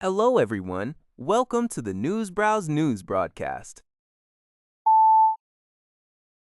Hello, everyone. Welcome to the Newsbrowse News broadcast.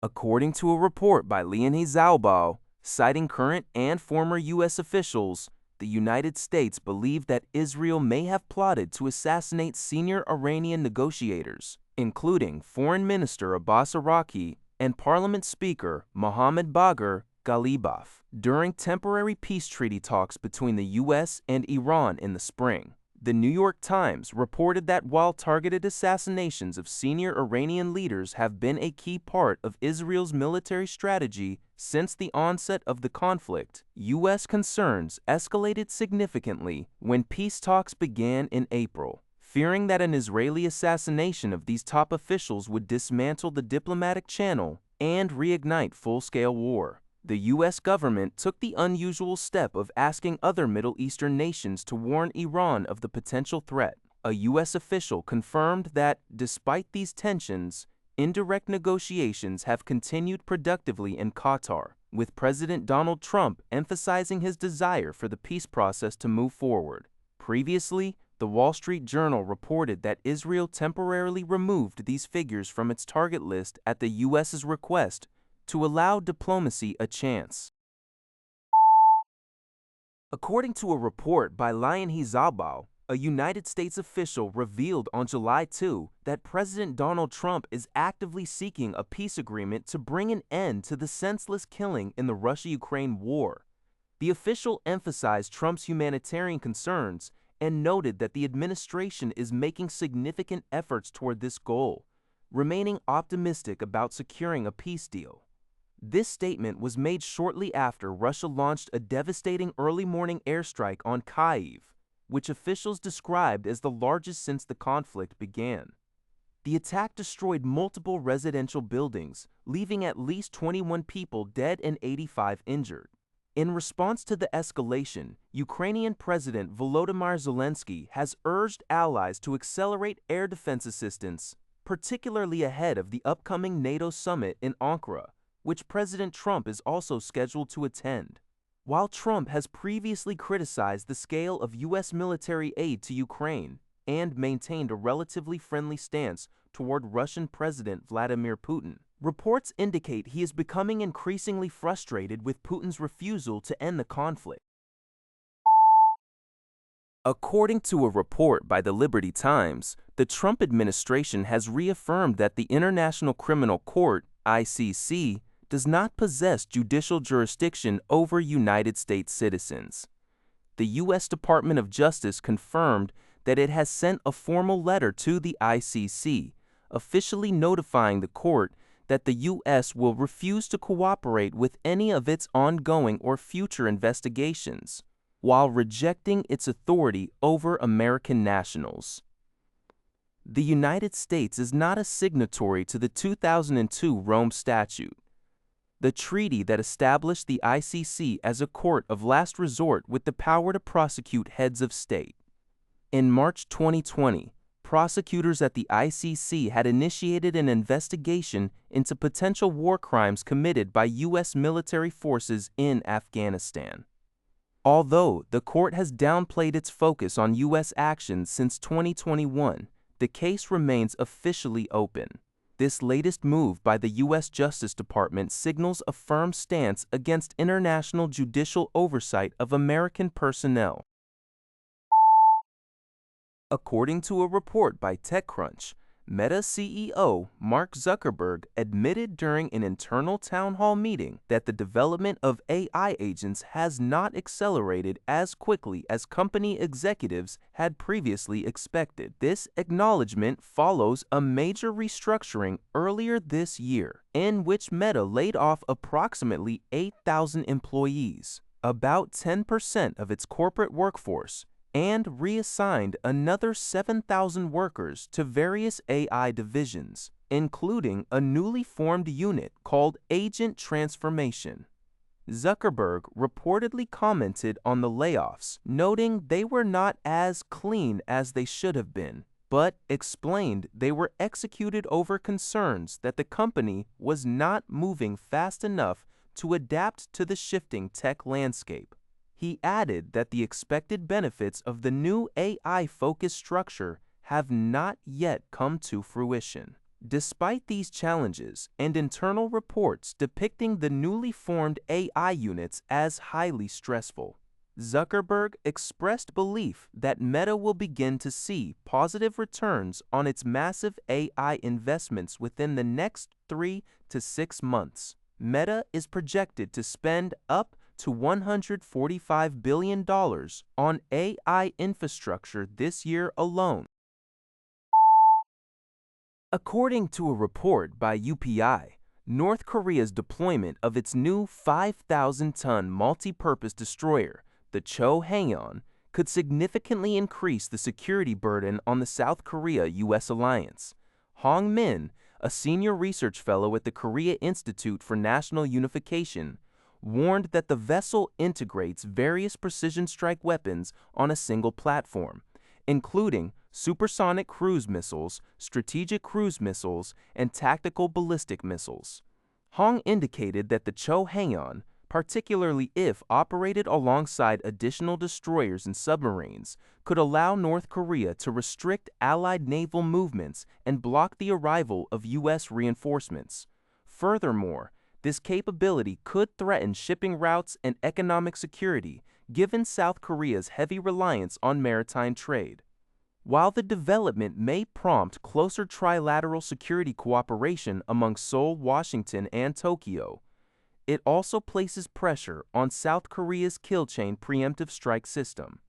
According to a report by Leonie Zalbao, citing current and former U.S. officials, the United States believed that Israel may have plotted to assassinate senior Iranian negotiators, including Foreign Minister US-ROK and Parliament Speaker Mohammad Bagher Ghalibaf, during temporary peace treaty talks between the U.S. and Iran in the spring. The New York Times reported that while targeted assassinations of senior Iranian leaders have been a key part of Israel's military strategy since the onset of the conflict, U.S. concerns escalated significantly when peace talks began in April, fearing that an Israeli assassination of these top officials would dismantle the diplomatic channel and reignite full-scale war. The U.S. government took the unusual step of asking other Middle Eastern nations to warn Iran of the potential threat. A U.S. official confirmed that, despite these tensions, indirect negotiations have continued productively in Qatar, with President Donald Trump emphasizing his desire for the peace process to move forward. Previously, the Wall Street Journal reported that Israel temporarily removed these figures from its target list at the U.S.'s request to allow diplomacy a chance. According to a report by Leonie Zalbao, a United States official revealed on July 2 that President Donald Trump is actively seeking a peace agreement to bring an end to the senseless killing in the Russia-Ukraine war. The official emphasized Trump's humanitarian concerns and noted that the administration is making significant efforts toward this goal, remaining optimistic about securing a peace deal. This statement was made shortly after Russia launched a devastating early-morning airstrike on Kyiv, which officials described as the largest since the conflict began. The attack destroyed multiple residential buildings, leaving at least 21 people dead and 85 injured. In response to the escalation, Ukrainian President Volodymyr Zelensky has urged allies to accelerate air defense assistance, particularly ahead of the upcoming NATO summit in Ankara, which President Trump is also scheduled to attend. While Trump has previously criticized the scale of U.S. military aid to Ukraine and maintained a relatively friendly stance toward Russian President Vladimir Putin, reports indicate he is becoming increasingly frustrated with Putin's refusal to end the conflict. According to a report by the Liberty Times, the Trump administration has reaffirmed that the International Criminal Court, ICC, does not possess judicial jurisdiction over United States citizens. The U.S. Department of Justice confirmed that it has sent a formal letter to the ICC, officially notifying the court that the U.S. will refuse to cooperate with any of its ongoing or future investigations, while rejecting its authority over American nationals. The United States is not a signatory to the 2002 Rome Statute, the treaty that established the ICC as a court of last resort with the power to prosecute heads of state. In March 2020, prosecutors at the ICC had initiated an investigation into potential war crimes committed by U.S. military forces in Afghanistan. Although the court has downplayed its focus on U.S. actions since 2021, the case remains officially open. This latest move by the U.S. Justice Department signals a firm stance against international judicial oversight of American personnel. According to a report by TechCrunch, Meta CEO Mark Zuckerberg admitted during an internal town hall meeting that the development of AI agents has not accelerated as quickly as company executives had previously expected. This acknowledgement follows a major restructuring earlier this year, in which Meta laid off approximately 8,000 employees, about 10% of its corporate workforce, and reassigned another 7,000 workers to various AI divisions, including a newly formed unit called Agent Transformation. Zuckerberg reportedly commented on the layoffs, noting they were not as clean as they should have been, but explained they were executed over concerns that the company was not moving fast enough to adapt to the shifting tech landscape. He added that the expected benefits of the new AI-focused structure have not yet come to fruition. Despite these challenges and internal reports depicting the newly formed AI units as highly stressful, Zuckerberg expressed belief that Meta will begin to see positive returns on its massive AI investments within the next 3 to 6 months. Meta is projected to spend up to $145 billion on AI infrastructure this year alone. According to a report by UPI, North Korea's deployment of its new 5,000-ton multi-purpose destroyer, the Choe, could significantly increase the security burden on the South Korea-US alliance. Hong Min, a senior research fellow at the Korea Institute for National Unification, warned that the vessel integrates various precision strike weapons on a single platform, including supersonic cruise missiles, strategic cruise missiles, and tactical ballistic missiles. Hong indicated that the Choe, particularly if operated alongside additional destroyers and submarines, could allow North Korea to restrict Allied naval movements and block the arrival of U.S. reinforcements. Furthermore, this capability could threaten shipping routes and economic security, given South Korea's heavy reliance on maritime trade. While the development may prompt closer trilateral security cooperation among Seoul, Washington, and Tokyo, it also places pressure on South Korea's kill chain preemptive strike system.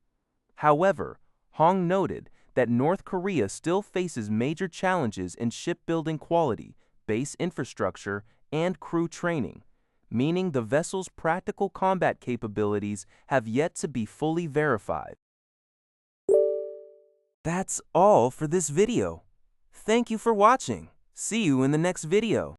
However, Hong noted that North Korea still faces major challenges in shipbuilding quality, base infrastructure, and crew training, meaning the vessel's practical combat capabilities have yet to be fully verified. That's all for this video. Thank you for watching. See you in the next video.